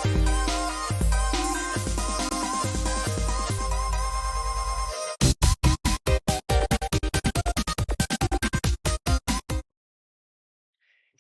Hey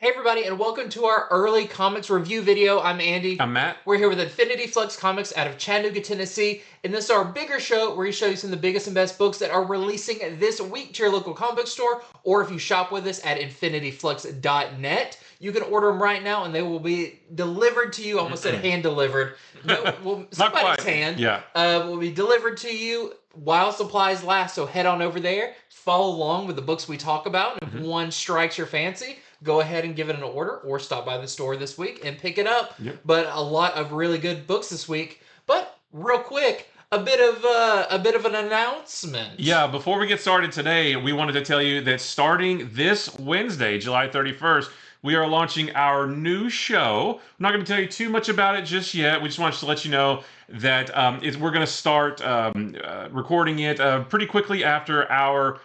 everybody, and welcome to our early comics review video. I'm Andy. I'm Matt. We're here with Infinity Flux Comics out of Chattanooga, Tennessee, and this is our bigger show where we show you some of the biggest and best books that are releasing this week to your local comic book store, or if you shop with us at infinityflux.net, you can order them right now and they will be delivered to you. I almost said hand delivered. No, well, somebody's hand. Yeah. Will be delivered to you while supplies last, so head on over there, follow along with the books we talk about, and if one strikes your fancy, go ahead and give it an order or stop by the store this week and pick it up. Yep. But a lot of really good books this week. But real quick, a bit of an announcement. Yeah, before we get started today, we wanted to tell you that starting this Wednesday, July 31st, we are launching our new show. I'm not going to tell you too much about it just yet. We just wanted to let you know that we're going to start recording it pretty quickly after our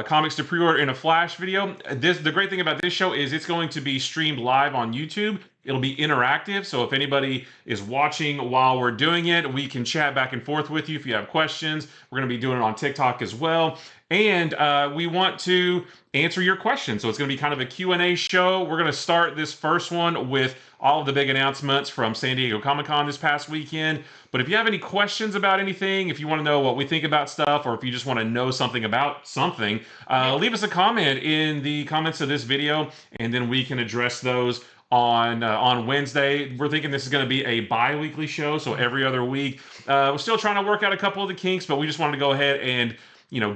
comics to pre-order in a flash video. The great thing about this show is it's going to be streamed live on YouTube. It'll be interactive, so if anybody is watching while we're doing it, we can chat back and forth with you if you have questions. We're going to be doing it on TikTok as well. And we want to answer your questions. So it's going to be kind of a Q&A show. We're going to start this first one with all of the big announcements from San Diego Comic-Con this past weekend. But if you have any questions about anything, if you want to know what we think about stuff, or if you just want to know something about something, leave us a comment in the comments of this video, and then we can address those on Wednesday. We're thinking this is going to be a bi-weekly show, so every other week. We're still trying to work out a couple of the kinks, but we just wanted to go ahead and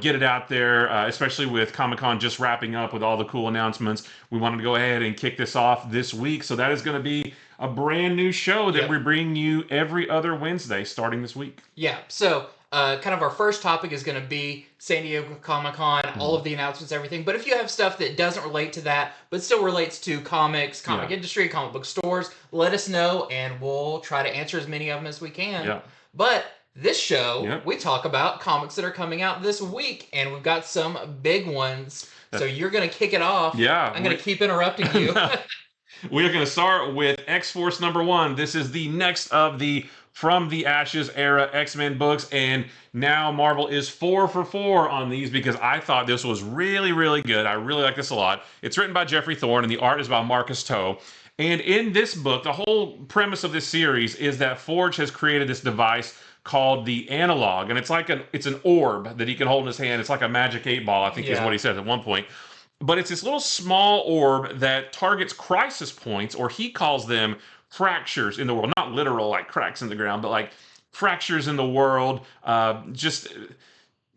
get it out there, especially with Comic-Con just wrapping up with all the cool announcements. We wanted to go ahead and kick this off this week. So that is going to be a brand new show that we're bringing you every other Wednesday starting this week. Yeah, so kind of our first topic is going to be San Diego Comic-Con, all of the announcements, everything. But if you have stuff that doesn't relate to that, but still relates to comics, comic industry, comic book stores, let us know, and we'll try to answer as many of them as we can. Yeah. But this show, we talk about comics that are coming out this week, and we've got some big ones. So you're going to kick it off. Yeah. I'm going to keep interrupting you. We're going to start with X-Force #1. This is the next of the From the Ashes era X-Men books, and now Marvel is 4 for 4 on these because I thought this was really, really good. I really like this a lot. It's written by Jeffrey Thorne, and the art is by Marcus Toe. And in this book, the whole premise of this series is that Forge has created this device called the Analog, and it's an orb that he can hold in his hand. It's like a magic 8-ball, I think is what he said at one point. But it's this little small orb that targets crisis points, or he calls them fractures in the world. Not literal like cracks in the ground, but like fractures in the world, just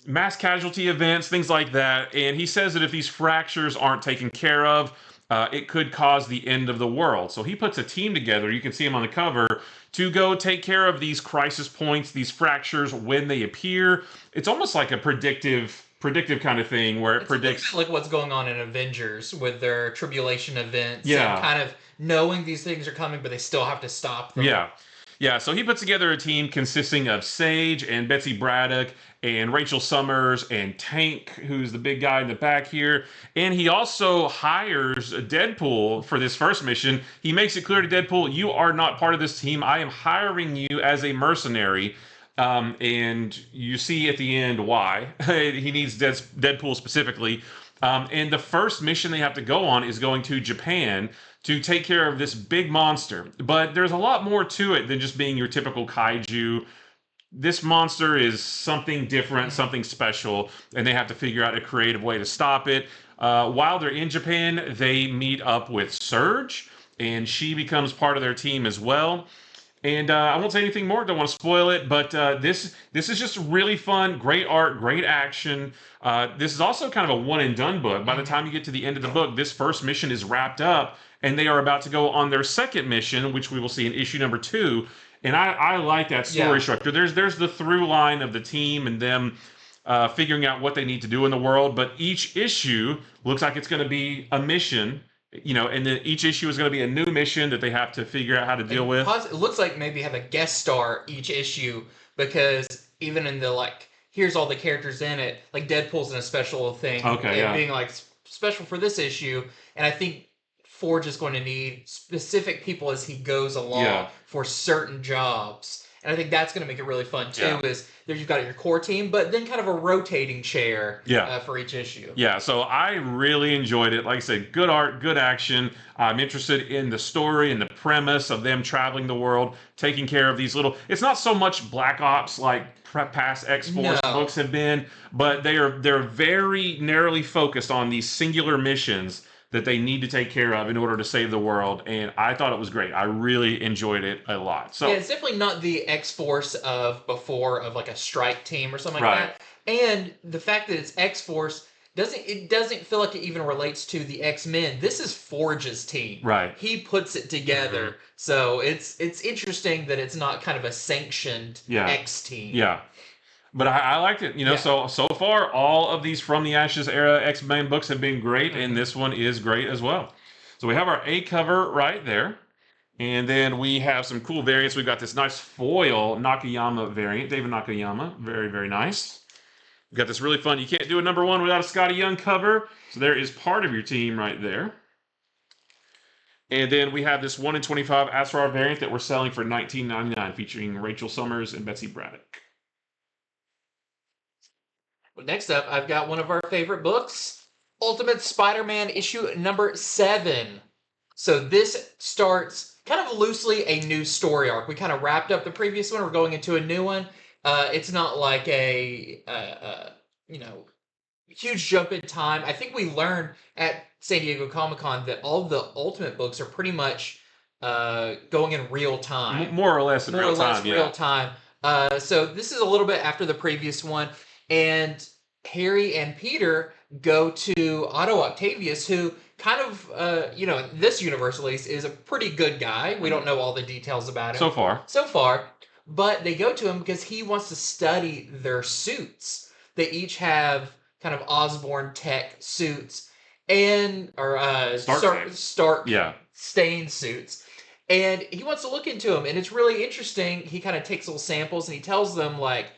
mass casualty events, things like that. And he says that if these fractures aren't taken care of, it could cause the end of the world. So he puts a team together, you can see him on the cover, to go take care of these crisis points, these fractures when they appear. It's almost like a predictive kind of thing where it predicts like what's going on in Avengers with their tribulation events and kind of knowing these things are coming, but they still have to stop them. Yeah, so he puts together a team consisting of Sage and Betsy Braddock and Rachel Summers and Tank, who's the big guy in the back here. And he also hires Deadpool for this first mission. He makes it clear to Deadpool, you are not part of this team. I am hiring you as a mercenary. And you see at the end why. He needs Deadpool specifically. And the first mission they have to go on is going to Japan to take care of this big monster. But there's a lot more to it than just being your typical kaiju. This monster is something different, something special, and they have to figure out a creative way to stop it. While they're in Japan, they meet up with Surge, and she becomes part of their team as well. And I won't say anything more, don't want to spoil it, but this is just really fun, great art, great action. This is also kind of a one-and-done book. By the time you get to the end of the book, this first mission is wrapped up, and they are about to go on their second mission, which we will see in issue #2. And I like that story structure. There's the through line of the team and them figuring out what they need to do in the world, but each issue looks like it's going to be a mission, and then each issue is going to be a new mission that they have to figure out how to deal with. It looks like maybe have a guest star each issue, because even in the here's all the characters in it, like Deadpool's in a special thing, being like special for this issue, and I think Forge is going to need specific people as he goes along Yeah. for certain jobs. And I think that's going to make it really fun too. Yeah. Is there you've got your core team, but then kind of a rotating chair for each issue. Yeah, so I really enjoyed it. Like I said, good art, good action. I'm interested in the story and the premise of them traveling the world, taking care of these little. It's not so much Black Ops like past X-Force books have been, but they're very narrowly focused on these singular missions that they need to take care of in order to save the world. And I thought it was great. I really enjoyed it a lot. So yeah, it's definitely not the X-Force of before of like a strike team or something like that. And the fact that it's X-Force doesn't feel like it even relates to the X-Men. This is Forge's team. Right. He puts it together. So it's interesting that it's not kind of a sanctioned X team. Yeah. But I liked it, so far all of these From the Ashes era X-Men books have been great, and this one is great as well. So we have our A cover right there. And then we have some cool variants. We've got this nice foil Nakayama variant, David Nakayama. Very, very nice. We've got this really fun, you can't do a number 1 without a Scotty Young cover. So there is part of your team right there. And then we have this 1 in 25 Asrar variant that we're selling for $19.99, featuring Rachel Summers and Betsy Braddock. Next up, I've got one of our favorite books, Ultimate Spider-Man issue number 7. So this starts kind of loosely a new story arc. We kind of wrapped up the previous one. We're going into a new one. It's not like a huge jump in time. I think we learned at San Diego Comic-Con that all of the Ultimate books are pretty much going in real time. More or less in real time. Real time. So this is a little bit after the previous one. And Harry and Peter go to Otto Octavius, who kind of, in this universe at least, is a pretty good guy. We don't know all the details about him. So far. But they go to him because he wants to study their suits. They each have kind of Osborn tech suits or Stark stain suits. And he wants to look into them. And it's really interesting. He kind of takes little samples and he tells them, like,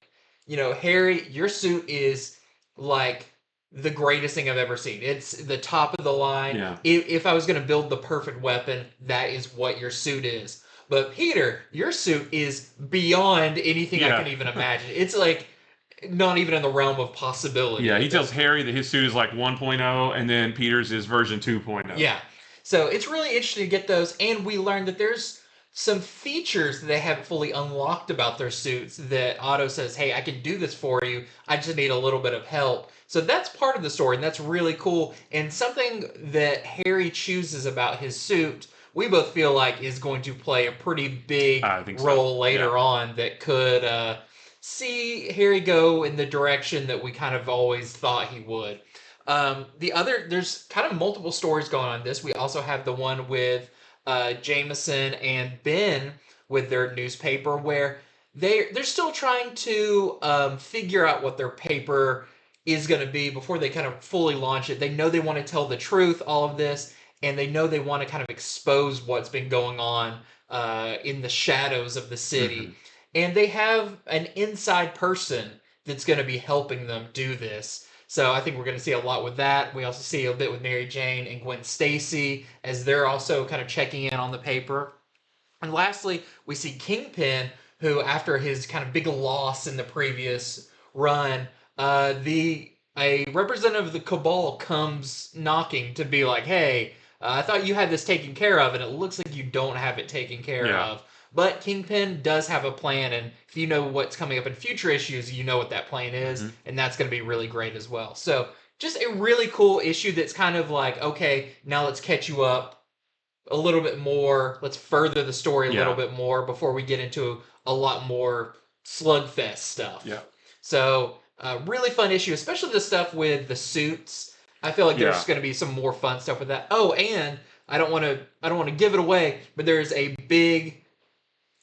Harry, your suit is like the greatest thing I've ever seen. It's the top of the line. Yeah. If I was going to build the perfect weapon, that is what your suit is. But Peter, your suit is beyond anything I can even imagine. It's like not even in the realm of possibility. Yeah, he tells Harry that his suit is like 1.0, and then Peter's is version 2.0. Yeah. So it's really interesting to get those, and we learned that there's some features that they haven't fully unlocked about their suits that Otto says, hey, I can do this for you. I just need a little bit of help. So that's part of the story, and that's really cool. And something that Harry chooses about his suit, we both feel like is going to play a pretty big role later on that could see Harry go in the direction that we kind of always thought he would. There's kind of multiple stories going on in this. We also have the one with Jameson and Ben with their newspaper, where they're still trying to figure out what their paper is going to be before they kind of fully launch it. They know they want to tell the truth, all of this, and they know they want to kind of expose what's been going on in the shadows of the city. And they have an inside person that's going to be helping them do this. So I think we're going to see a lot with that. We also see a bit with Mary Jane and Gwen Stacy as they're also kind of checking in on the paper. And lastly, we see Kingpin, who after his kind of big loss in the previous run, a representative of the Cabal comes knocking to be like, hey, I thought you had this taken care of, and it looks like you don't have it taken care of. But Kingpin does have a plan, and if you know what's coming up in future issues, you know what that plan is, and that's going to be really great as well. So just a really cool issue that's kind of like, okay, now let's catch you up a little bit more. Let's further the story a little bit more before we get into a lot more slugfest stuff. Yeah. So really fun issue, especially the stuff with the suits. I feel like there's going to be some more fun stuff with that. Oh, and I don't want to give it away, but there is a big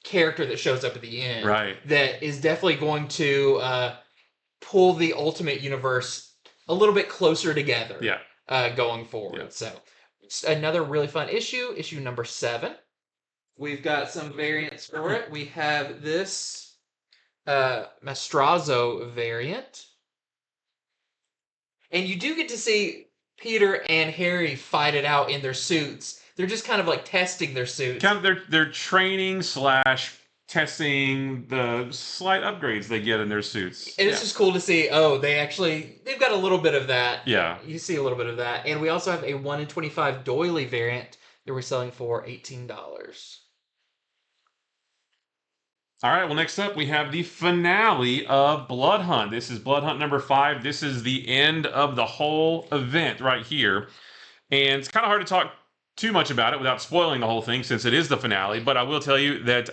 character that shows up at the end that is definitely going to pull the Ultimate Universe a little bit closer together going forward. So it's another really fun issue number 7. We've got some variants for it. We have this Mastrazo variant. And you do get to see Peter and Harry fight it out in their suits. they're just kind of like testing their suits. Kind of they're training slash testing the slight upgrades they get in their suits. And it's just cool to see, they've got a little bit of that. Yeah. You see a little bit of that. And we also have a 1 in 25 doily variant that we're selling for $18. All right, well, next up, we have the finale of Blood Hunt. This is Blood Hunt number 5. This is the end of the whole event right here. And it's kind of hard to talk too much about it without spoiling the whole thing since it is the finale. But I will tell you that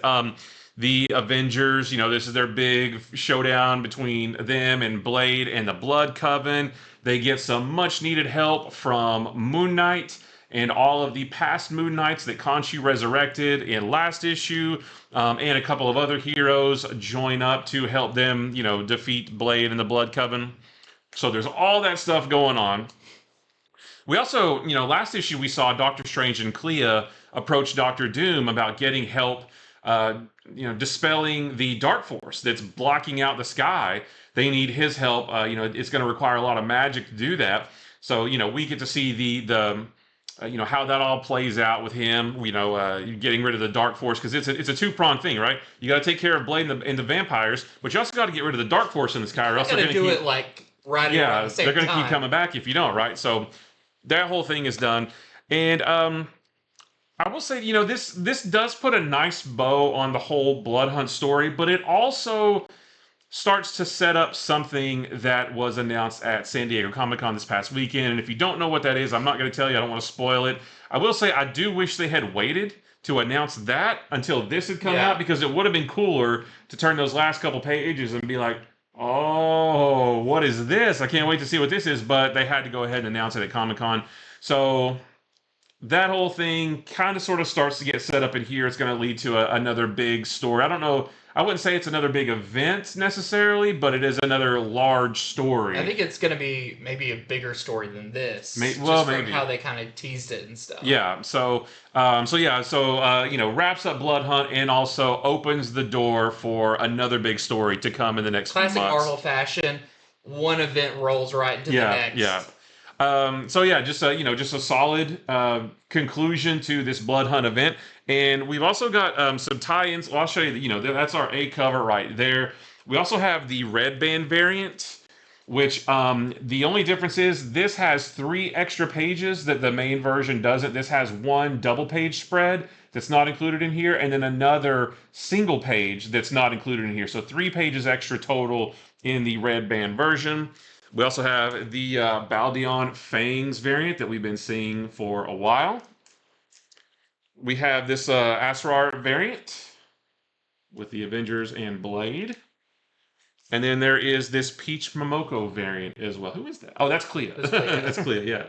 the Avengers, this is their big showdown between them and Blade and the Blood Coven. They get some much needed help from Moon Knight and all of the past Moon Knights that Khonshu resurrected in last issue, and a couple of other heroes join up to help them, defeat Blade and the Blood Coven. So there's all that stuff going on. We also, last issue we saw Doctor Strange and Clea approach Doctor Doom about getting help, dispelling the Dark Force that's blocking out the sky. They need his help. It's going to require a lot of magic to do that. So, we get to see the how that all plays out with him, getting rid of the Dark Force, because it's a two-pronged thing, right? You got to take care of Blade and the vampires, but you also got to get rid of the Dark Force in the sky, or else they're going to do it like right around the same time. They're going to keep coming back if you don't, right? So that whole thing is done. And I will say, this does put a nice bow on the whole Blood Hunt story, but it also starts to set up something that was announced at San Diego Comic-Con this past weekend. And if you don't know what that is, I'm not going to tell you. I don't want to spoil it. I will say I do wish they had waited to announce that until this had come out, because it would have been cooler to turn those last couple pages and be like, oh, what is this? I can't wait to see what this is. But they had to go ahead and announce it at Comic-Con. So that whole thing kind of sort of starts to get set up in here. It's going to lead to another big story. I don't know. I wouldn't say it's another big event necessarily, but it is another large story. I think it's going to be maybe a bigger story than this. Maybe from how they kind of teased it and stuff. Yeah. So wraps up Blood Hunt and also opens the door for another big story to come in the next few months. Classic Marvel fashion. One event rolls right into the next. Yeah. Just a solid conclusion to this Blood Hunt event. And we've also got some tie-ins. Well, I'll show you, that's our A cover right there. We also have the red band variant, which the only difference is this has 3 extra pages that the main version doesn't. This has 1 double page spread that's not included in here, and then another single page that's not included in here. So 3 pages extra total in the red band version. We also have the Baldeon Fangs variant that we've been seeing for a while. We have this Asrar variant with the Avengers and Blade. And then there is this Peach Momoko variant as well. Who is that? Oh, that's Clea. That's Clea, yeah.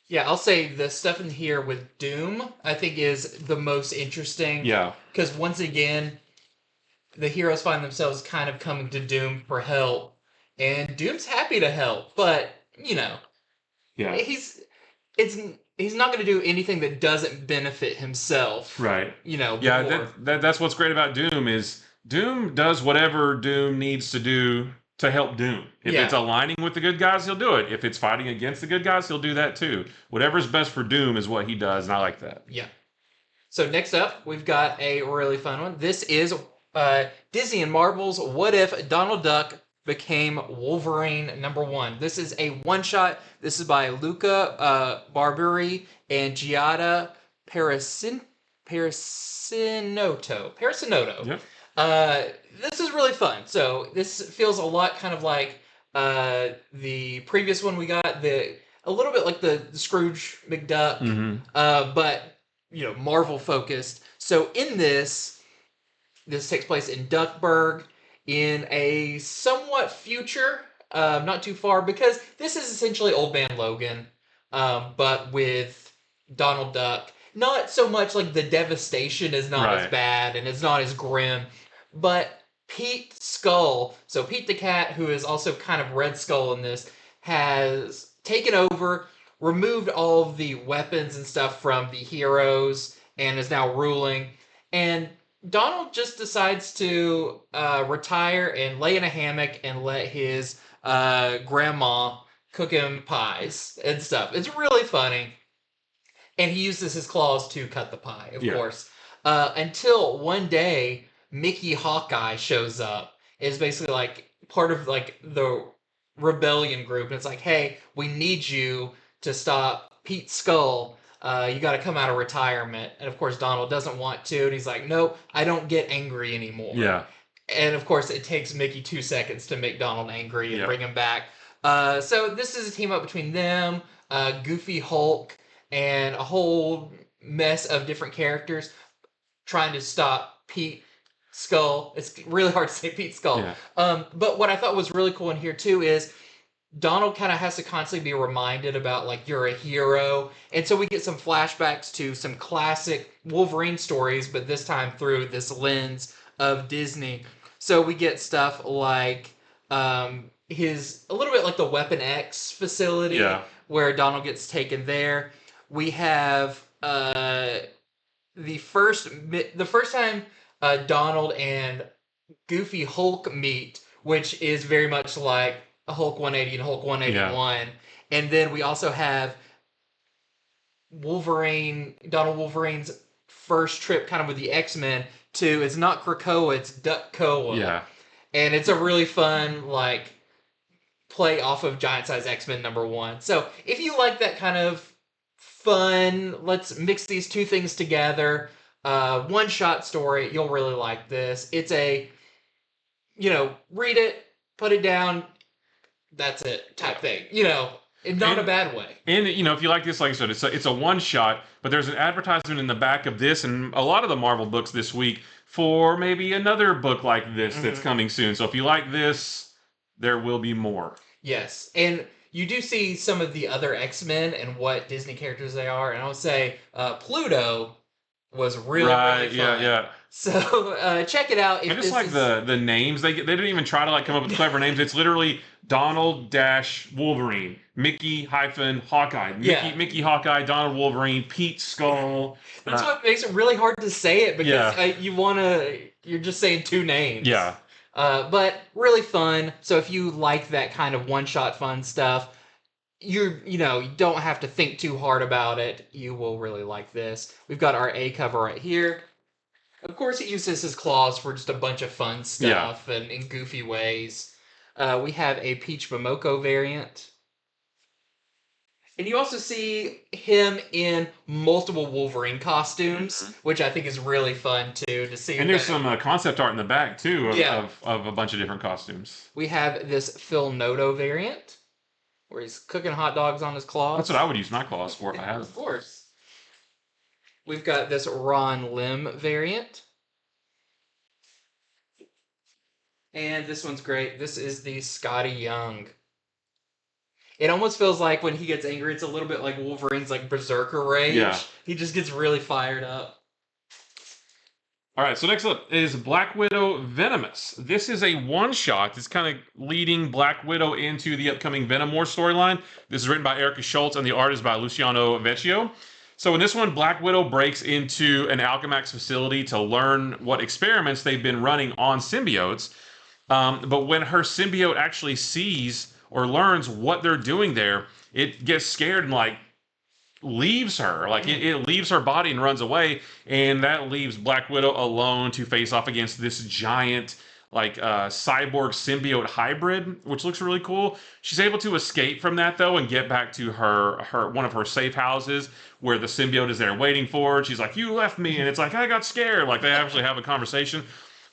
Yeah, I'll say the stuff in here with Doom, I think, is the most interesting. Yeah. Because once again, the heroes find themselves kind of coming to Doom for help. And Doom's happy to help, but, yeah. he's not going to do anything that doesn't benefit himself. Right. Yeah, that's what's great about Doom is Doom does whatever Doom needs to do to help Doom. If it's aligning with the good guys, he'll do it. If it's fighting against the good guys, he'll do that too. Whatever's best for Doom is what he does, and I like that. Yeah. So next up, we've got a really fun one. This is Disney and Marvel's What If Donald Duck Became Wolverine #1. This is a one-shot. This is by Luca Barberi and Giada Parasinotto. Yep. This is really fun. So this feels a lot kind of like the previous one we got. A little bit like the Scrooge McDuck, but Marvel focused. So in this takes place in Duckburg, in a somewhat future, not too far, because this is essentially Old Man Logan, but with Donald Duck. Not so much like the devastation is not as bad and it's not as grim, but Pete Skull, so Pete the Cat, who is also kind of Red Skull in this, has taken over, removed all of the weapons and stuff from the heroes, and is now ruling. And Donald just decides to retire and lay in a hammock and let his grandma cook him pies and stuff. It's really funny. And he uses his claws to cut the pie, of Yeah. course. Until one day, Mickey Hawkeye shows up. It's basically like part of like the rebellion group, and it's like, hey, we need you to stop Pete Skull. You got to come out of retirement. And of course, Donald doesn't want to, and he's like, no, I don't get angry anymore. Yeah. And of course, it takes Mickey 2 seconds to make Donald angry and bring him back. So this is a team up between them, Goofy Hulk, and a whole mess of different characters trying to stop Pete Skull. It's really hard to say Pete Skull. Yeah. But what I thought was really cool in here too is Donald kind of has to constantly be reminded about like you're a hero, and so we get some flashbacks to some classic Wolverine stories, but this time through this lens of Disney. So we get stuff like his a little bit like the Weapon X facility, where Donald gets taken there. We have the first time Donald and Goofy Hulk meet, which is very much like a Hulk 180 and Hulk 181. Yeah. And then we also have Donald Wolverine's first trip kind of with the X-Men to, it's not Krakoa, it's Duck-Koa. Yeah. And it's a really fun, like, play off of Giant Size X-Men #1. So if you like that kind of fun, let's mix these two things together, one-shot story, you'll really like this. It's a, read it, put it down, that's it type thing. Not a bad way. And, if you like this, like I said, it's a one-shot, but there's an advertisement in the back of this and a lot of the Marvel books this week for maybe another book like this that's coming soon. So if you like this, there will be more. Yes, and you do see some of the other X-Men and what Disney characters they are, and I would say Pluto was really fun. Yeah. So check it out. I just like the names. They didn't even try to come up with clever names. It's literally Donald - Wolverine, Mickey - Hawkeye, Mickey Hawkeye, Donald Wolverine, Pete Skull. That's what makes it really hard to say it because you're just saying two names. Yeah. But really fun. So if you like that kind of one-shot fun stuff, you don't have to think too hard about it. You will really like this. We've got our A cover right here. Of course, he uses his claws for just a bunch of fun stuff and in goofy ways. We have a Peach Momoko variant. And you also see him in multiple Wolverine costumes, which I think is really fun, too, to see. And there's some concept art in the back, too, of a bunch of different costumes. We have this Phil Noto variant, where he's cooking hot dogs on his claws. That's what I would use my claws for if I had them. Of course. We've got this Ron Lim variant. And this one's great. This is the Scotty Young. It almost feels like when he gets angry, it's a little bit like Wolverine's like berserker rage. Yeah. He just gets really fired up. All right, so next up is Black Widow Venomous. This is a one-shot. It's kind of leading Black Widow into the upcoming Venom War storyline. This is written by Erica Schultz, and the art is by Luciano Vecchio. So in this one, Black Widow breaks into an Alchemax facility to learn what experiments they've been running on symbiotes. But when her symbiote actually sees or learns what they're doing there, it gets scared and leaves her. It leaves her body and runs away, and that leaves Black Widow alone to face off against this giant cyborg symbiote hybrid, which looks really cool. She's able to escape from that though and get back to her one of her safe houses where the symbiote is there waiting for her. She's like, "You left me," and it's like, "I got scared." They actually have a conversation.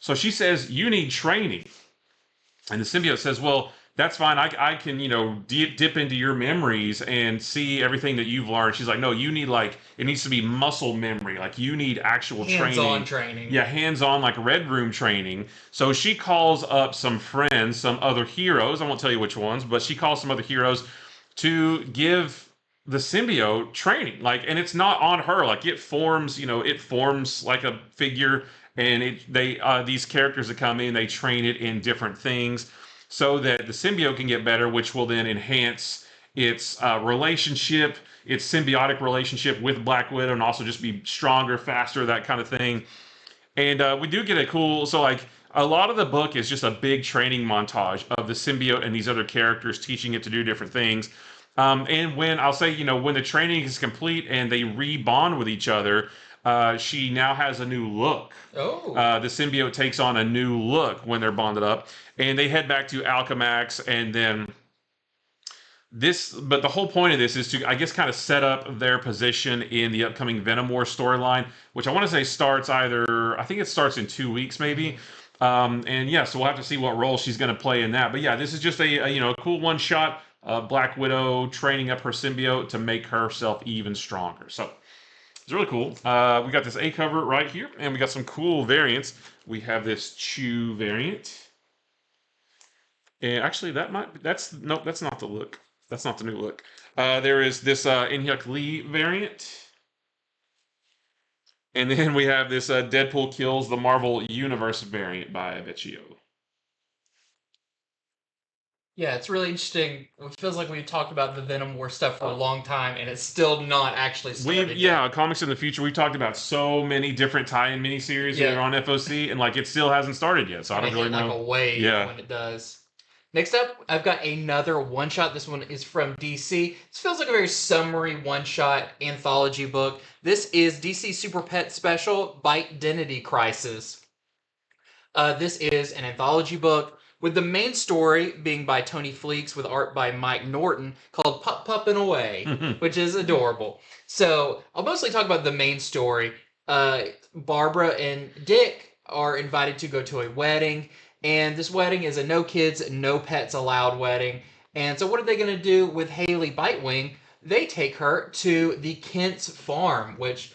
So she says, "You need training," and the symbiote says, "Well, that's fine. I can, dip into your memories and see everything that you've learned." She's like, "No, you need it needs to be muscle memory. You need actual hands-on training. Yeah, hands-on, Red Room training." So she calls up some friends, some other heroes. I won't tell you which ones, but she calls some other heroes to give the symbiote training. And it's not on her. It forms, it forms like a figure, and these characters that come in, they train it in different things, so that the symbiote can get better, which will then enhance its relationship, its symbiotic relationship with Black Widow, and also just be stronger, faster, that kind of thing. And we do get a cool, a lot of the book is just a big training montage of the symbiote and these other characters teaching it to do different things. And when I'll say, when the training is complete and they rebond with each other, she now has a new look. Oh. The symbiote takes on a new look when they're bonded up, and they head back to Alchemax, and then but the whole point of this is to, I guess, kind of set up their position in the upcoming Venom War storyline, which I want to say starts I think it starts in 2 weeks, maybe. And yeah, so we'll have to see what role she's going to play in that. But yeah, this is just a cool one shot. Black Widow training up her symbiote to make herself even stronger. So it's really cool. We got this A cover right here, and we got some cool variants. We have this Chew variant. And actually, that's not the look. That's not the new look. There is this In-Hyuk Lee variant. And then we have this Deadpool Kills the Marvel Universe variant by Vecchio. Yeah, it's really interesting. It feels like we've talked about the Venom War stuff for a long time, and it's still not actually started yet. Comics in the Future, we've talked about so many different tie-in miniseries that are on FOC, and it still hasn't started yet, so I don't really know. Like a wave when it does. Next up, I've got another one-shot. This one is from DC. This feels like a very summary one-shot anthology book. This is DC Super Pet Special, Bitedentity Crisis. This is an anthology book with the main story being by Tony Fleeks with art by Mike Norton called Pup Puppin' Away, which is adorable. So I'll mostly talk about the main story. Barbara and Dick are invited to go to a wedding. And this wedding is a no kids, no pets allowed wedding. And so what are they going to do with Haley Bitewing? They take her to the Kent's farm, which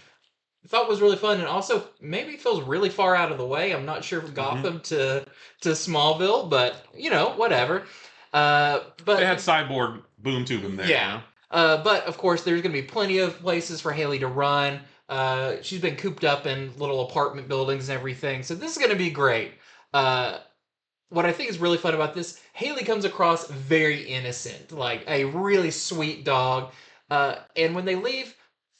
I thought was really fun and also maybe feels really far out of the way. I'm not sure if Gotham to Smallville, but, whatever. But they had Cyborg boom tube in there. Yeah. But, of course, there's going to be plenty of places for Haley to run. She's been cooped up in little apartment buildings and everything. So this is going to be great. What I think is really fun about this, Haley comes across very innocent, like a really sweet dog. And when they leave,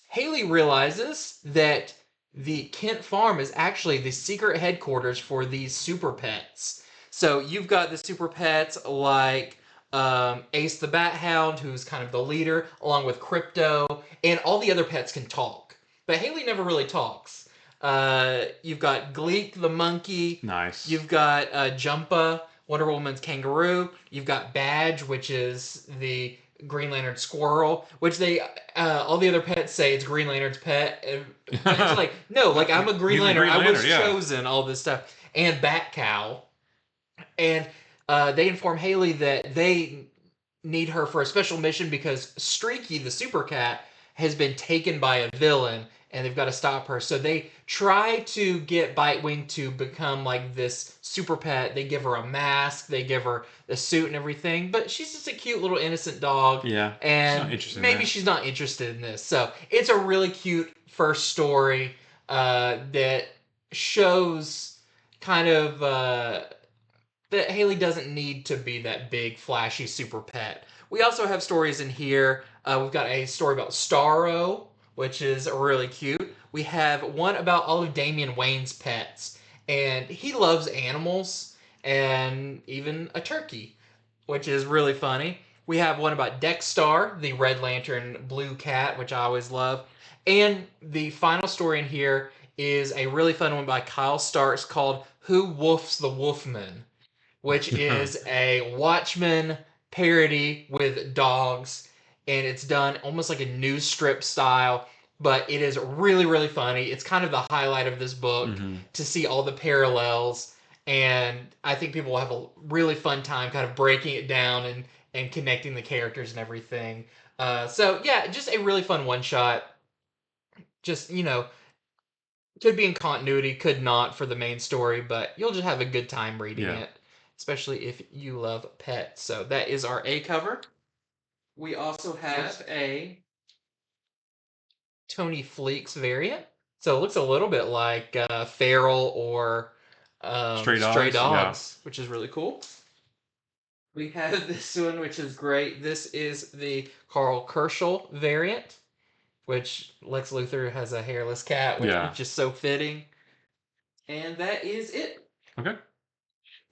Haley realizes that the Kent farm is actually the secret headquarters for these super pets. So you've got the super pets like Ace the Bat Hound, who's kind of the leader, along with Crypto, and all the other pets can talk. But Haley never really talks. You've got Gleek the monkey. Nice. You've got Jumpa, Wonder Woman's kangaroo. You've got Badge, which is the Green Lantern squirrel, which they all the other pets say it's Green Lantern's pet. And it's like, no, I'm a Green Lantern. I was chosen, all this stuff. And Bat Cow. And they inform Haley that they need her for a special mission because Streaky, the super cat, has been taken by a villain and they've got to stop her. So they try to get Bitewing to become like this super pet. They give her a mask, they give her a suit and everything, but she's just a cute little innocent dog. Yeah. And maybe she's not interested in this. So it's a really cute first story that shows kind of that Haley doesn't need to be that big, flashy super pet. We also have stories in here. We've got a story about Starro, which is really cute. We have one about all of Damian Wayne's pets, and he loves animals and even a turkey, which is really funny. We have one about Dexstar, the Red Lantern blue cat, which I always love. And the final story in here is a really fun one by Kyle Starks called Who Woofs the Wolfman, which is a Watchmen parody with dogs, and it's done almost like a news strip style, but it is really, really funny. It's kind of the highlight of this book to see all the parallels, and I think people will have a really fun time kind of breaking it down and connecting the characters and everything. So, yeah, just a really fun one-shot. Just, could be in continuity, could not for the main story, but you'll just have a good time reading it, especially if you love pets. So that is our A cover. We also have a Tony Fleeks variant. So it looks a little bit like Feral or Stray Dogs, which is really cool. We have this one, which is great. This is the Carl Kerschel variant, which Lex Luthor has a hairless cat, which is just so fitting. And that is it. Okay.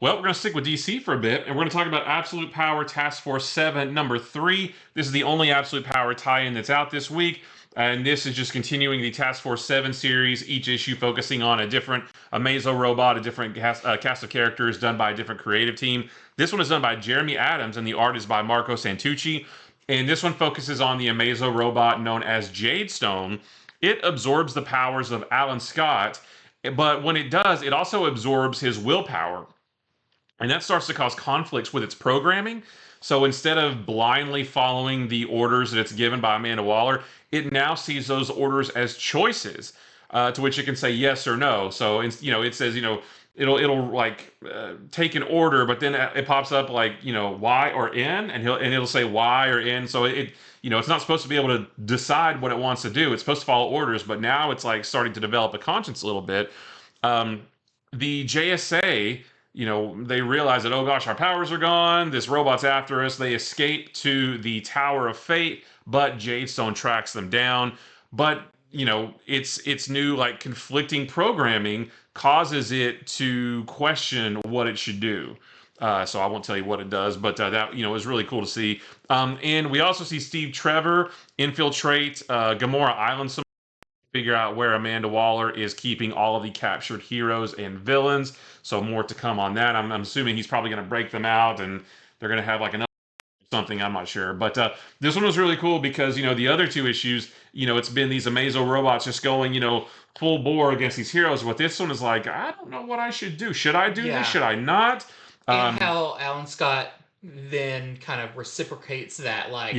Well, we're going to stick with DC for a bit, and we're going to talk about Absolute Power Task Force 7, number 3. This is the only Absolute Power tie-in that's out this week, and this is just continuing the Task Force 7 series, each issue focusing on a different Amazo robot, a different cast of characters done by a different creative team. This one is done by Jeremy Adams, and the art is by Marco Santucci, and this one focuses on the Amazo robot known as Jadestone. It absorbs the powers of Alan Scott, but when it does, it also absorbs his willpower. And that starts to cause conflicts with its programming. So instead of blindly following the orders that it's given by Amanda Waller, it now sees those orders as choices, to which it can say yes or no. So it says it'll like take an order, but then it pops up like Y or N, and it'll say Y or N. So it's not supposed to be able to decide what it wants to do. It's supposed to follow orders, but now it's like starting to develop a conscience a little bit. The JSA, they realize that, oh gosh, our powers are gone. This robot's after us. They escape to the Tower of Fate, but Jadestone tracks them down. But, its new, like, conflicting programming causes it to question what it should do. So I won't tell you what it does, but that, is really cool to see. And we also see Steve Trevor infiltrate Gamora Island figure out where Amanda Waller is keeping all of the captured heroes and villains. So more to come on that. I'm assuming he's probably going to break them out, and they're going to have like another something. I'm not sure, but this one was really cool because the other two issues, it's been these Amazo robots just going full bore against these heroes. What this one is like, I don't know what I should do. Should I do this? Should I not? And how Alan Scott then kind of reciprocates that, like,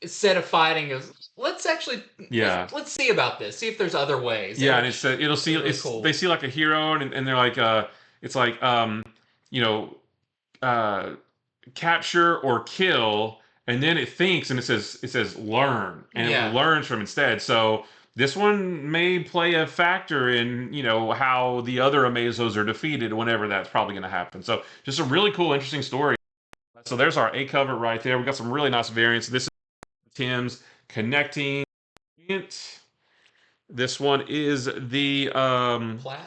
instead of fighting, let's actually let's see about this. See if there's other ways. Yeah, and it's cool. They see like a hero, and they're like it's like capture or kill, and then it thinks and it says learn, and it learns from instead. So this one may play a factor in how the other Amazos are defeated whenever that's probably going to happen. So just a really cool, interesting story. So there's our A cover right there. We got some really nice variants. This is Tim's connecting. This one is the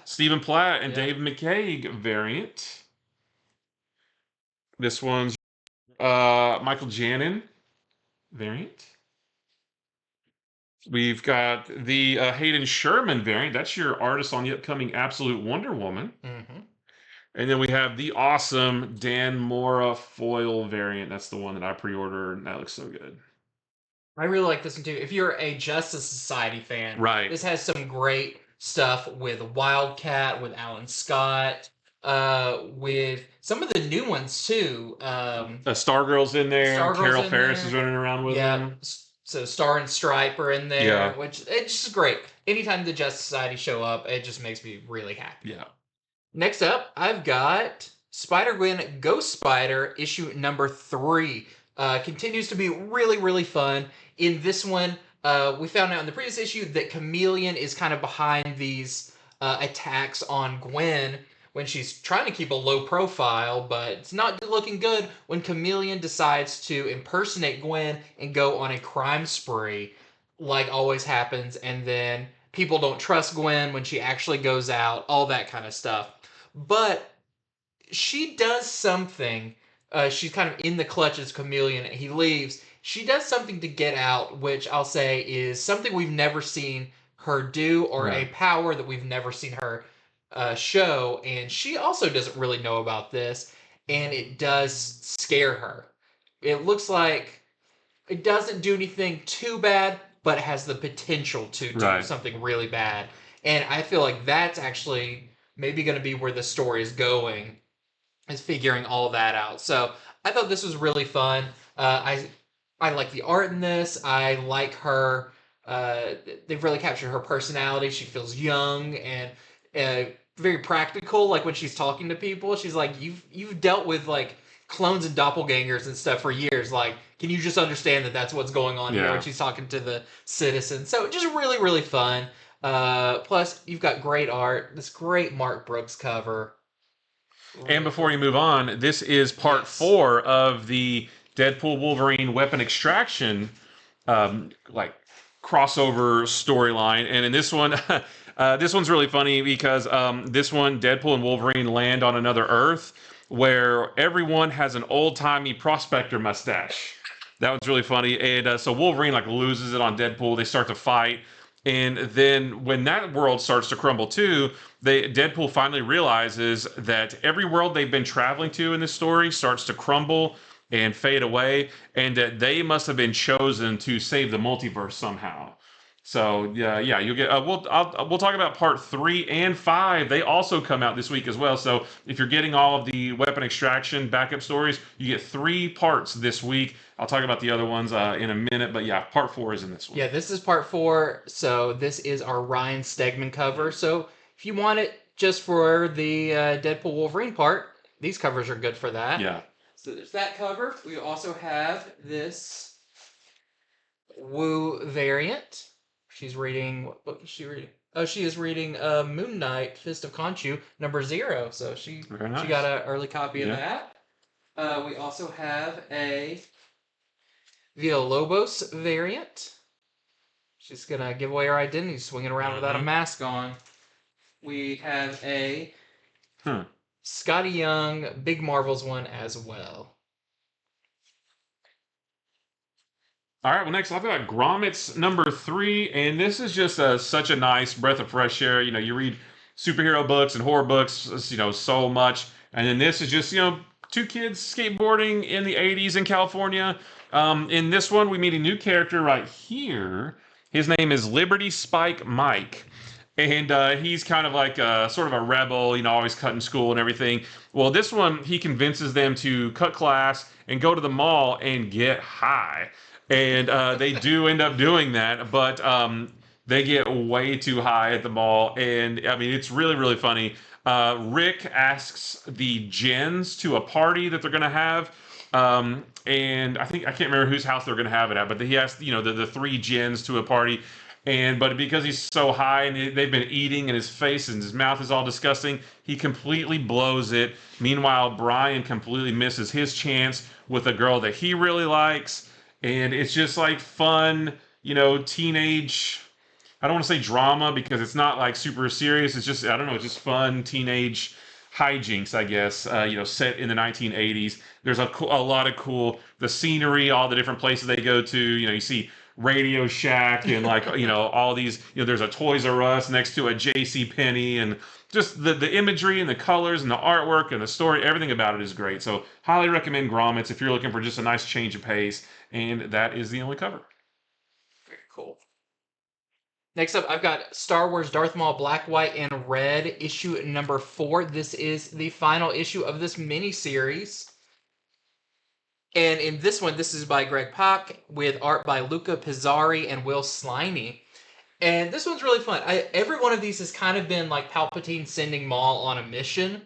Stephen Platt and Dave McCaig variant. This one's Michael Janin variant. We've got the Hayden Sherman variant. That's your artist on the upcoming Absolute Wonder Woman. Mm-hmm. And then we have the awesome Dan Mora foil variant. That's the one that I pre-ordered, and that looks so good. I really like this one too. If you're a Justice Society fan, right, this has some great stuff with Wildcat, with Alan Scott, with some of the new ones too. Stargirl's in there. Carol Ferris is running around with them. So Star and Stripe are in there, which it's just great. Anytime the Justice Society show up, it just makes me really happy. Yeah. Next up, I've got Spider-Gwen Ghost-Spider, issue number 3. Continues to be really, really fun. In this one, we found out in the previous issue that Chameleon is kind of behind these attacks on Gwen when she's trying to keep a low profile, but it's not looking good when Chameleon decides to impersonate Gwen and go on a crime spree, like always happens, and then people don't trust Gwen when she actually goes out, all that kind of stuff. But she does something. She's kind of in the clutches of Chameleon. He leaves. She does something to get out, which I'll say is something we've never seen her do, or a power that we've never seen her show. And she also doesn't really know about this, and it does scare her. It looks like it doesn't do anything too bad, but it has the potential to do something really bad. And I feel like that's actually maybe going to be where the story is going, is figuring all that out. So I thought this was really fun. I like the art in this. I like her. They've really captured her personality. She feels young and very practical. Like when she's talking to people, she's like, "You've dealt with like clones and doppelgangers and stuff for years. Like, can you just understand that that's what's going on here?" When she's talking to the citizens. So just really, really fun. Plus, you've got great art. This great Mark Brooks cover. And before you move on, this is part 4 of the Deadpool Wolverine weapon extraction crossover storyline. And in this one, This one's really funny because this one, Deadpool and Wolverine land on another Earth where everyone has an old-timey prospector mustache. That one's really funny. And so Wolverine like loses it on Deadpool. They start to fight. And then when that world starts to crumble too, Deadpool finally realizes that every world they've been traveling to in this story starts to crumble and fade away, and that they must have been chosen to save the multiverse somehow. So yeah, you'll get. We'll talk about part 3 and 5. They also come out this week as well. So if you're getting all of the weapon extraction backup stories, you get 3 parts this week. I'll talk about the other ones in a minute. But yeah, part 4 is in this one. Yeah, this is part 4. So this is our Ryan Stegman cover. So if you want it just for the Deadpool Wolverine part, these covers are good for that. Yeah. So there's that cover. We also have this Woo variant. She's reading, what book is she reading? Oh, she is reading Moon Knight, Fist of Khonshu, number 0. So she got an early copy of that. We also have a Villalobos variant. She's going to give away her identity swinging around without a mask on. We have a Scotty Young, Big Marvels one as well. All right, well, next I've got Grommets number 3, and this is just such a nice breath of fresh air. You know, you read superhero books and horror books, so much, and then this is just, 2 kids skateboarding in the 80s in California. In this one, we meet a new character right here. His name is Liberty Spike Mike. And he's kind of like sort of a rebel, always cutting school and everything. Well, this one, he convinces them to cut class and go to the mall and get high. And they do end up doing that, but they get way too high at the mall. And, I mean, it's really, really funny. Rick asks the Gens to a party that they're going to have. And I can't remember whose house they're going to have it at, but he asked, the 3 Gens to a party. But because he's so high and they've been eating and his face and his mouth is all disgusting, he completely blows it. Meanwhile, Brian completely misses his chance with a girl that he really likes. And it's just like fun, teenage, I don't want to say drama because it's not like super serious. It's just, I don't know, it's just fun teenage hijinks, I guess, set in the 1980s. There's a lot of cool, the scenery, all the different places they go to, you see Radio Shack and like, all these, there's a Toys R Us next to a J.C. Penney, and just the imagery and the colors and the artwork and the story, everything about it is great. So highly recommend Grommets if you're looking for just a nice change of pace. And that is the only cover. Very cool. Next up, I've got Star Wars Darth Maul Black, White, and Red, issue number 4. This is the final issue of this mini-series. And in this one, this is by Greg Pak with art by Luca Pizzari and Will Sliney. And this one's really fun. Every one of these has kind of been like Palpatine sending Maul on a mission,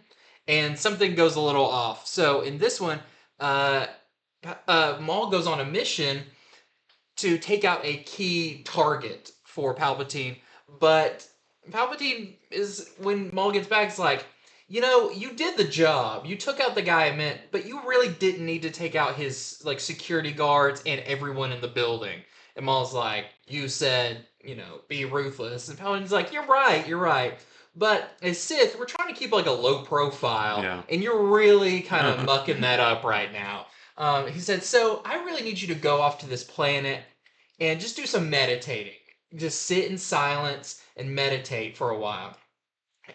and something goes a little off. So in this one, Maul goes on a mission to take out a key target for Palpatine, but Palpatine is, when Maul gets back, it's like, you did the job. You took out the guy I meant, but you really didn't need to take out his security guards and everyone in the building. And Maul's like, you said, be ruthless. And Palpatine's like, you're right. But as Sith, we're trying to keep a low profile, and you're really kind of mucking that up right now. He said, so I really need you to go off to this planet and just do some meditating. Just sit in silence and meditate for a while.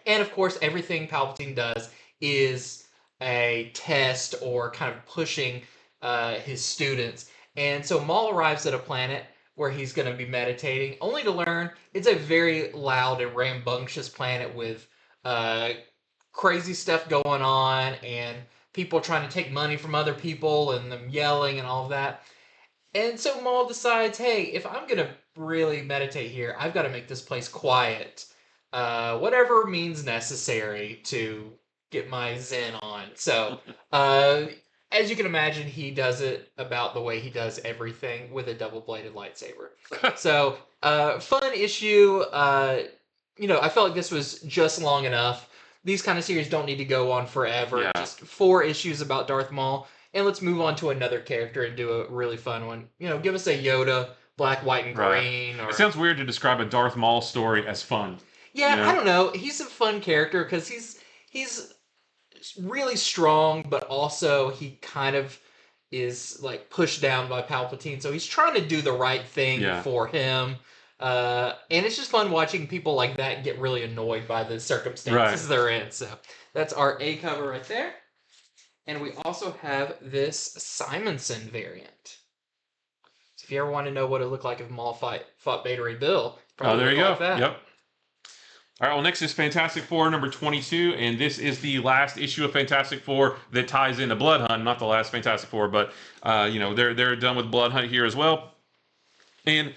And of course, everything Palpatine does is a test or kind of pushing his students. And so Maul arrives at a planet where he's going to be meditating, only to learn it's a very loud and rambunctious planet with crazy stuff going on and people trying to take money from other people and them yelling and all of that. And so Maul decides, hey, if I'm going to really meditate here, I've got to make this place quiet. Whatever means necessary to get my zen on. So, as you can imagine, he does it about the way he does everything, with a double-bladed lightsaber. So, fun issue. I felt like this was just long enough. These kind of series don't need to go on forever. Yeah. Just 4 issues about Darth Maul. And let's move on to another character and do a really fun one. Give us a Yoda, black, white, and green. Or... It sounds weird to describe a Darth Maul story as fun. Yeah, I don't know. He's a fun character because he's really strong, but also he kind of is like pushed down by Palpatine, so he's trying to do the right thing for him. And it's just fun watching people like that get really annoyed by the circumstances they're in. So that's our A cover right there. And we also have this Simonson variant. So if you ever want to know what it looked like if Maul fought Beta Ray Bill, there you go. like that. Yep. All right, well, next is Fantastic Four number 22, and this is the last issue of Fantastic Four that ties into Blood Hunt. Not the last Fantastic Four, but they're done with Blood Hunt here as well. And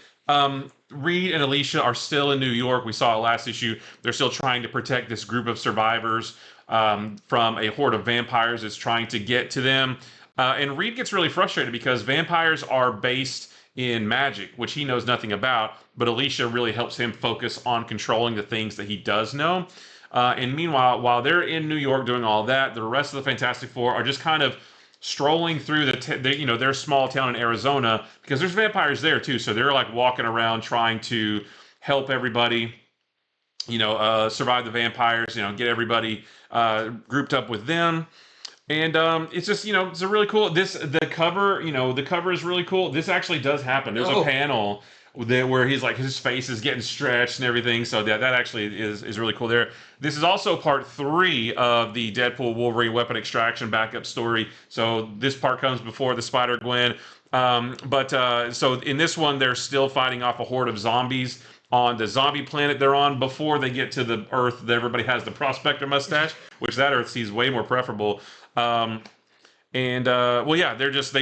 Reed and Alicia are still in New York. We saw it last issue. They're still trying to protect this group of survivors from a horde of vampires that's trying to get to them. And Reed gets really frustrated because vampires are based in magic, which he knows nothing about, but Alicia really helps him focus on controlling the things that he does know. And meanwhile, while they're in New York doing all that, the rest of the Fantastic Four are just kind of strolling through their small town in Arizona, because there's vampires there too. So they're like walking around trying to help everybody, survive the vampires, get everybody grouped up with them. And it's just, it's a really cool. The cover is really cool. This actually does happen. There's a panel where he's like, his face is getting stretched and everything. So that actually is really cool there. This is also part 3 of the Deadpool Wolverine weapon extraction backup story. So this part comes before the Spider-Gwen. So in this one, they're still fighting off a horde of zombies on the zombie planet they're on before they get to the Earth that everybody has the prospector mustache, which that Earth sees way more preferable. They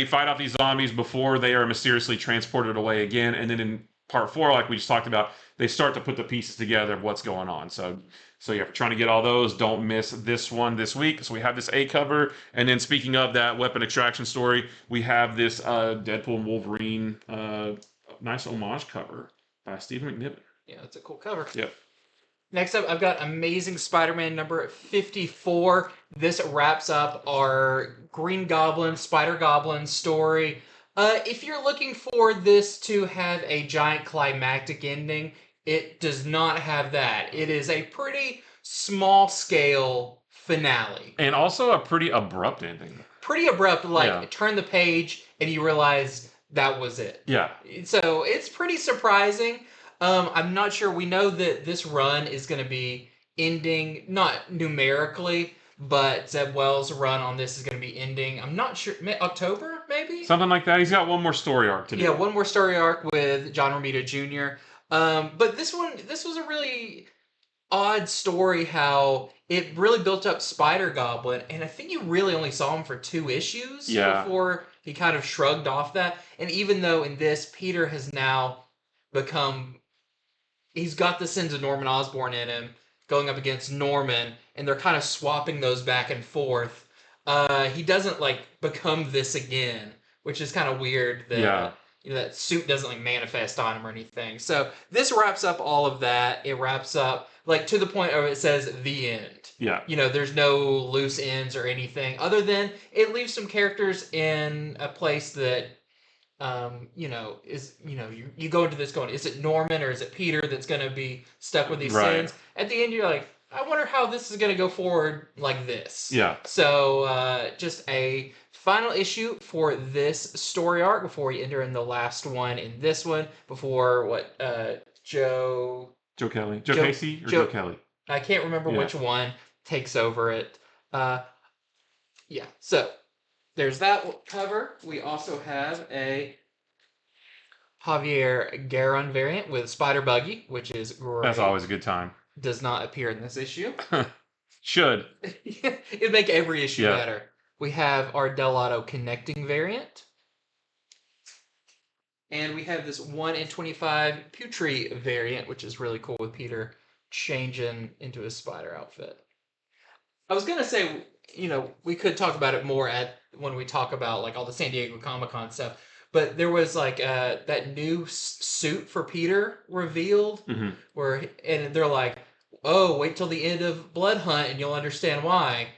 fight off these zombies before they are mysteriously transported away again. And then in part 4, like we just talked about, they start to put the pieces together of what's going on. So yeah, if you're trying to get all those, don't miss this one this week. So we have this A cover. And then speaking of that weapon extraction story, we have this Deadpool and Wolverine nice homage cover by Stephen McNiven. Yeah, that's a cool cover. Yep. Next up, I've got Amazing Spider-Man number 54. This wraps up our Green Goblin, Spider-Goblin story. If you're looking for this to have a giant climactic ending, it does not have that. It is a pretty small-scale finale. And also a pretty abrupt ending. Pretty abrupt, turn the page and you realize that was it. Yeah. So it's pretty surprising. I'm not sure. We know that this run is going to be ending, not numerically, but Zeb Wells' run on this is going to be ending. I'm not sure. October, maybe? Something like that. He's got one more story arc to do. Yeah, one more story arc with John Romita Jr. But this was a really odd story, how it really built up Spider-Goblin, and I think you really only saw him for 2 issues before he kind of shrugged off that. And even though in this, Peter has now become... He's got the sins of Norman Osborn in him, going up against Norman, and they're kind of swapping those back and forth. He doesn't, become this again, which is kind of weird that, that suit doesn't, manifest on him or anything. So this wraps up all of that. It wraps up, to the point where it says the end. Yeah. There's no loose ends or anything, other than it leaves some characters in a place that... you go into this going, is it Norman or is it Peter that's going to be stuck with these sins? At the end, you're like, I wonder how this is going to go forward like this. Yeah. So, just a final issue for this story arc before we enter in the last one in this one, before Joe Kelly. Joe Casey or Joe Kelly? I can't remember which one takes over it. So... There's that cover. We also have a Javier Garron variant with Spider Buggy, which is great. That's always a good time. Does not appear in this issue. Should. It'd make every issue better. We have our Del Auto connecting variant. And we have this 1 in 25 Putri variant, which is really cool with Peter changing into his spider outfit. I was going to say, we could talk about it more when we talk about all the San Diego Comic-Con stuff, but there was that new suit for Peter revealed, and they're like, oh, wait till the end of Blood Hunt and you'll understand why.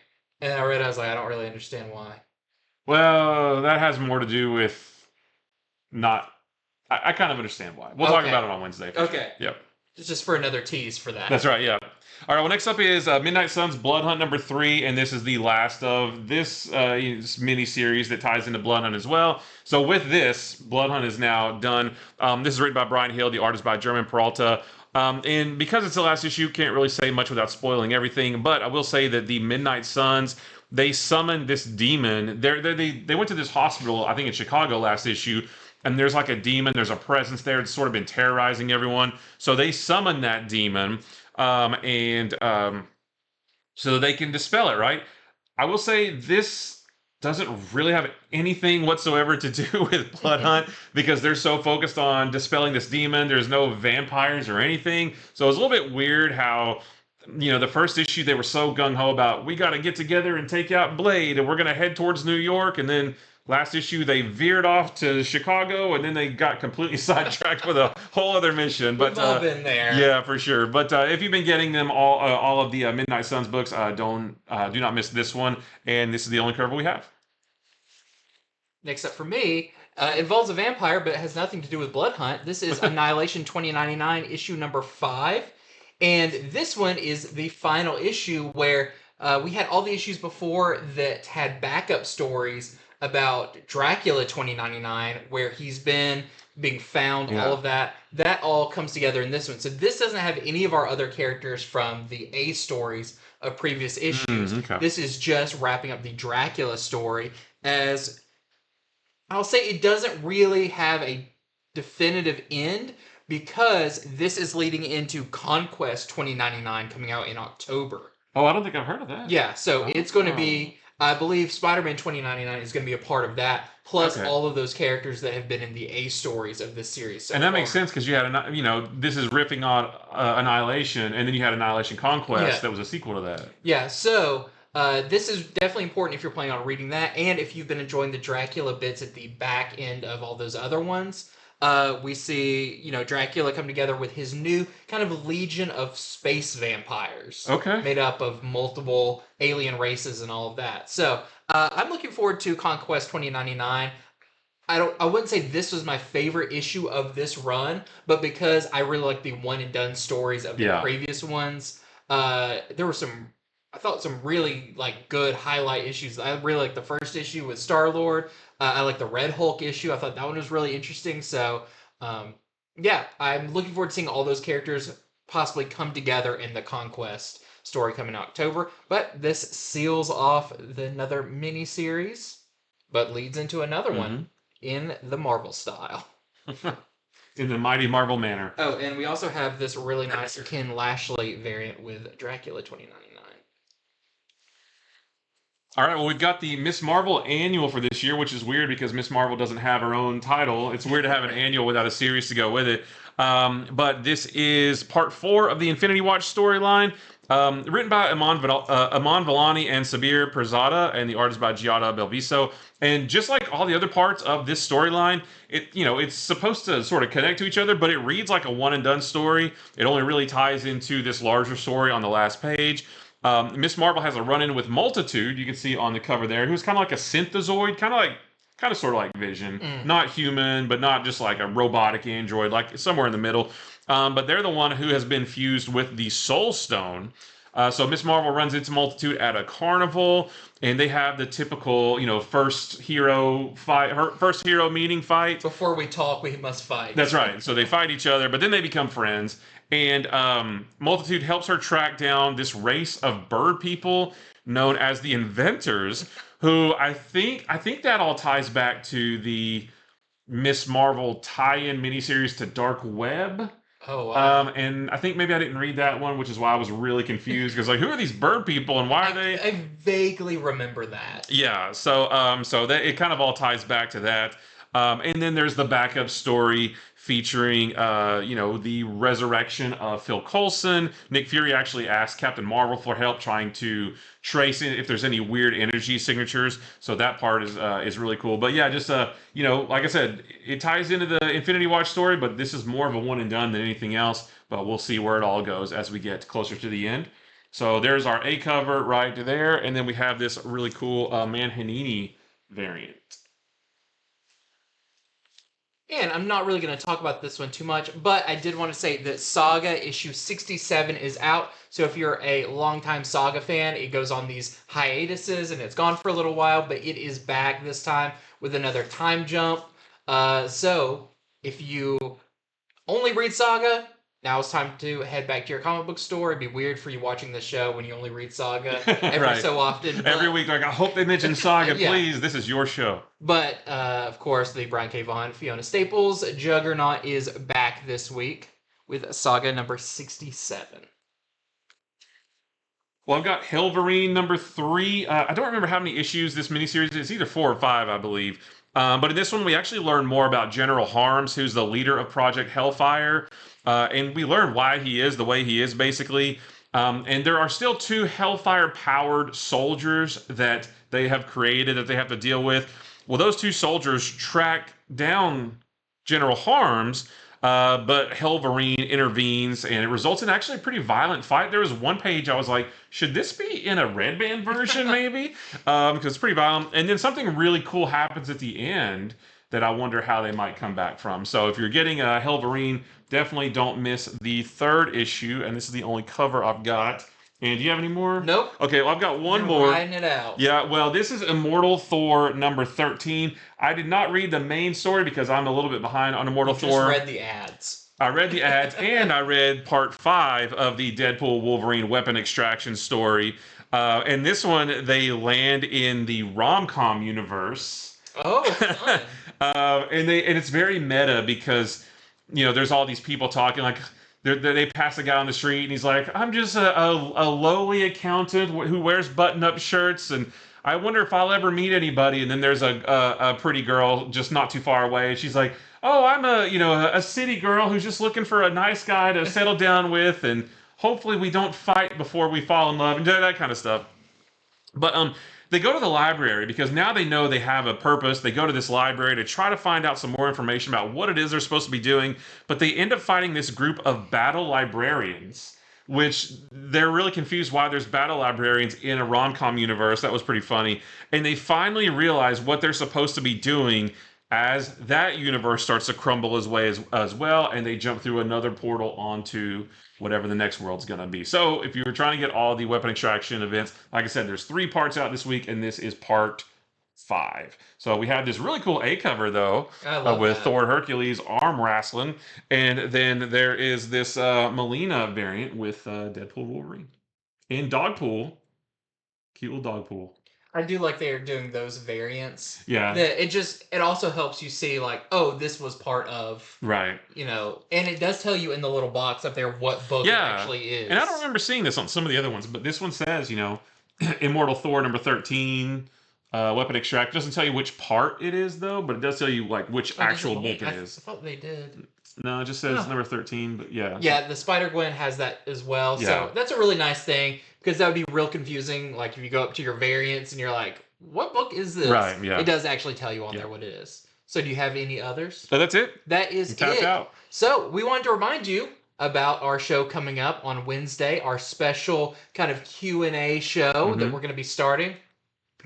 And I was like, I don't really understand why. Well, that has more to do with I kind of understand why. We'll talk about it on Wednesday. Okay. Sure. Yep. Just for another tease for that. That's right, yeah. All right, well, next up is Midnight Suns Blood Hunt number 3, and this is the last of this mini-series that ties into Blood Hunt as well. So with this, Blood Hunt is now done. This is written by Brian Hill, the art is by German Peralta. And because it's the last issue, can't really say much without spoiling everything, but I will say that the Midnight Suns, they summoned this demon. They went to this hospital, I think in Chicago last issue, and there's like a demon, there's a presence there, it's sort of been terrorizing everyone. So they summoned that demon, so they can dispel it, right? I will say this doesn't really have anything whatsoever to do with Blood Hunt because they're so focused on dispelling this demon. There's no vampires or anything. So it's a little bit weird how, the first issue they were so gung-ho about, we got to get together and take out Blade and we're going to head towards New York. And then last issue they veered off to Chicago and then they got completely sidetracked with a whole other mission. But we've all been there. Yeah, for sure. But if you've been getting them all of the Midnight Suns books, do not miss this one. And this is the only cover we have. Next up for me, involves a vampire, but it has nothing to do with Blood Hunt. This is Annihilation 2099, issue number 5. And this one is the final issue where we had all the issues before that had backup stories about Dracula 2099, where he's been being found, all of that. That all comes together in this one. So this doesn't have any of our other characters from the A stories of previous issues. Okay. This is just wrapping up the Dracula story, as I'll say it doesn't really have a definitive end because this is leading into Conquest 2099 coming out in October. Oh, I don't think I've heard of that. Yeah, so it's going to be, I believe Spider-Man 2099 is going to be a part of that, plus all of those characters that have been in the A stories of this series. And that makes sense because you had, this is riffing on Annihilation, and then you had Annihilation Conquest that was a sequel to that. Yeah, so this is definitely important if you're planning on reading that, and if you've been enjoying the Dracula bits at the back end of all those other ones. We see, Dracula come together with his new kind of legion of space vampires. Okay. Made up of multiple alien races and all of that. So, I'm looking forward to Conquest 2099. I wouldn't say this was my favorite issue of this run, but because I really like the one and done stories of the previous ones, there were I thought some really good highlight issues. I really like the first issue with Star-Lord. I like the Red Hulk issue. I thought that one was really interesting. So, I'm looking forward to seeing all those characters possibly come together in the Conquest story coming in October. But this seals off another mini-series, but leads into another one in the Marvel style. In the mighty Marvel manner. Oh, and we also have this really nice Ken Lashley variant with Dracula 2099. All right, well, we've got the Miss Marvel annual for this year, which is weird because Miss Marvel doesn't have her own title. It's weird to have an annual without a series to go with it. But this is part 4 of the Infinity Watch storyline, written by Aman Vellani and Sabir Pirzada, and the art is by Giada Belviso. And just like all the other parts of this storyline, it's supposed to sort of connect to each other, but it reads like a one-and-done story. It only really ties into this larger story on the last page. Miss Marvel has a run-in with Multitude, you can see on the cover there, who's kind of like a synthezoid, kind of sort of like Vision. Not human, but not just like a robotic android, like somewhere in the middle. But they're the one who has been fused with the Soul Stone. So Miss Marvel runs into Multitude at a carnival, and they have the typical, first hero meeting fight. Before we talk, we must fight. That's right. So they fight each other, but then they become friends. And Multitude helps her track down this race of bird people known as the Inventors, who I think that all ties back to the Miss Marvel tie-in miniseries to Dark Web. Oh, wow. And I think maybe I didn't read that one, which is why I was really confused. Because who are these bird people and why are they? I vaguely remember that. Yeah. So it kind of all ties back to that. And then there's the backup story featuring, the resurrection of Phil Coulson. Nick Fury actually asked Captain Marvel for help trying to trace if there's any weird energy signatures. So that part is really cool. But yeah, just like I said, it ties into the Infinity Watch story, but this is more of a one and done than anything else. But we'll see where it all goes as we get closer to the end. So there's our A cover right there, and then we have this really cool Manhanini variant. And I'm not really going to talk about this one too much, but I did want to say that Saga issue 67 is out. So if you're a longtime Saga fan, it goes on these hiatuses and it's gone for a little while, but it is back this time with another time jump. So if you only read Saga, now it's time to head back to your comic book store. It'd be weird for you watching the show when you only read Saga every Right. so often. Every week, like, I hope they mention Saga, Yeah. please. This is your show. But, of course, the Brian K. Vaughan, Fiona Staples Juggernaut is back this week with Saga number 67. Well, I've got Hellverine number 3. I don't remember how many issues this miniseries is. It's either 4 or 5, I believe. But in this one, we actually learn more about General Harms, who's the leader of Project Hellfire. And we learn why he is the way he is, basically. And there are still 2 Hellfire-powered soldiers that they have created that they have to deal with. Well, those 2 soldiers track down General Harms, but Hellverine intervenes, and it results in actually a pretty violent fight. There was one page I was like, should this be in a Red Band version, maybe? Because it's pretty violent. And then something really cool happens at the end that I wonder how they might come back from. So if you're getting a Hellverine, definitely don't miss the 3rd issue, and this is the only cover I've got. And do you have any more? Nope. Okay, well, I've got one You're more. riding it out. Yeah, well, this is Immortal Thor number 13. I did not read the main story because I'm a little bit behind on Immortal Thor. Just read the ads. I read the ads, and I read part 5 of the Deadpool Wolverine weapon extraction story. And this one, they land in the rom-com universe. Oh, fun. And it's very meta because, there's all these people talking like, they pass a guy on the street and he's like, I'm just a lowly accountant who wears button-up shirts, and I wonder if I'll ever meet anybody. And then there's a pretty girl just not too far away, and she's like, oh, I'm a city girl who's just looking for a nice guy to settle down with, and hopefully we don't fight before we fall in love, and that kind of stuff. But they go to the library because now they know they have a purpose. They go to this library to try to find out some more information about what it is they're supposed to be doing. But they end up fighting this group of battle librarians, which they're really confused why there's battle librarians in a rom-com universe. That was pretty funny. And they finally realize what they're supposed to be doing as that universe starts to crumble as well, and they jump through another portal onto whatever the next world's going to be. So if you were trying to get all the weapon extraction events, like I said, there's 3 parts out this week, and this is part 5. So we have this really cool A cover, though, with Thor Hercules arm wrestling, and then there is this Melina variant with Deadpool Wolverine. And Dogpool. Cute little Dogpool. I do like they're doing those variants. Yeah. It also helps you see, like, oh, this was part of, right. And it does tell you in the little box up there what book it actually is. And I don't remember seeing this on some of the other ones, but this one says, Immortal Thor number 13, weapon extract. It doesn't tell you which part it is, though, but it does tell you, like, which actual book it is. I thought they did. No, it just says number 13, but yeah. Yeah, the Spider-Gwen has that as well. Yeah. So that's a really nice thing, because that would be real confusing. Like, if you go up to your variants and you're like, what book is this? Right, yeah. It does actually tell you on there what it is. So do you have any others? So that's it. That is it. Out. So we wanted to remind you about our show coming up on Wednesday, our special kind of Q&A show that we're going to be starting.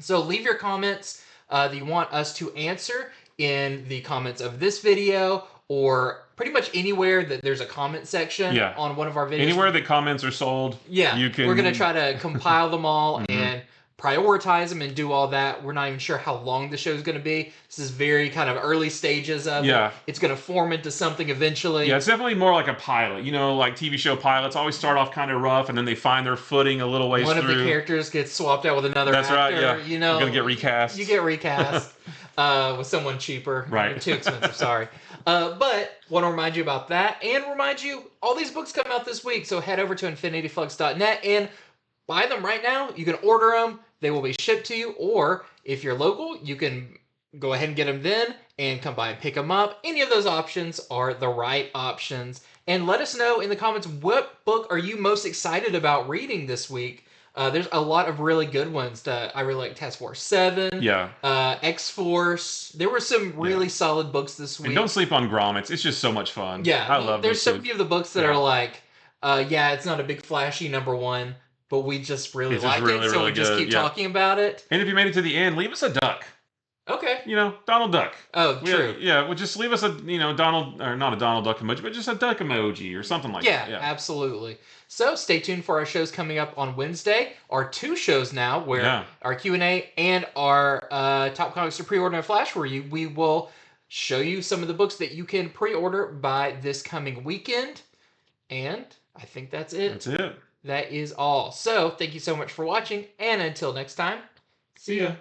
So leave your comments that you want us to answer in the comments of this video, or pretty much anywhere that there's a comment section on one of our videos. Anywhere that comments are sold, you can... We're going to try to compile them all and prioritize them and do all that. We're not even sure how long the show is going to be. This is very kind of early stages of it. It's going to form into something eventually. Yeah, it's definitely more like a pilot. Like TV show pilots always start off kind of rough, and then they find their footing a little ways through. One of the characters gets swapped out with another actor. That's right, yeah. You're going to get recast. You get recast with someone cheaper. Right. Too expensive, sorry. But want to remind you about that, and remind you all these books come out this week, so head over to infinityflux.net and buy them right now. You can order them. They will be shipped to you, or if you're local, you can go ahead and get them then and come by and pick them up. Any of those options are the right options. And let us know in the comments, what book are you most excited about reading this week? There's a lot of really good ones. I really like Task Force 7. Yeah. X-Force. There were some really solid books this week. And don't sleep on Grommets. It's just so much fun. Yeah. I love There's so few of the books that are like, it's not a big flashy #1, but we just really like it, so we just keep talking about it. And if you made it to the end, leave us a duck. Okay. Donald Duck. Oh, true. Well, just leave us a, Donald, or not a Donald Duck emoji, but just a duck emoji or something like Yeah, that. Yeah. absolutely. So stay tuned for our shows coming up on Wednesday. Our 2 shows now, where Yeah. our Q&A and our Top Comics to Pre-Order and Flash Review, we will show you some of the books that you can pre-order by this coming weekend. And I think that's it. That's it. That is all. So thank you so much for watching, and until next time, see ya.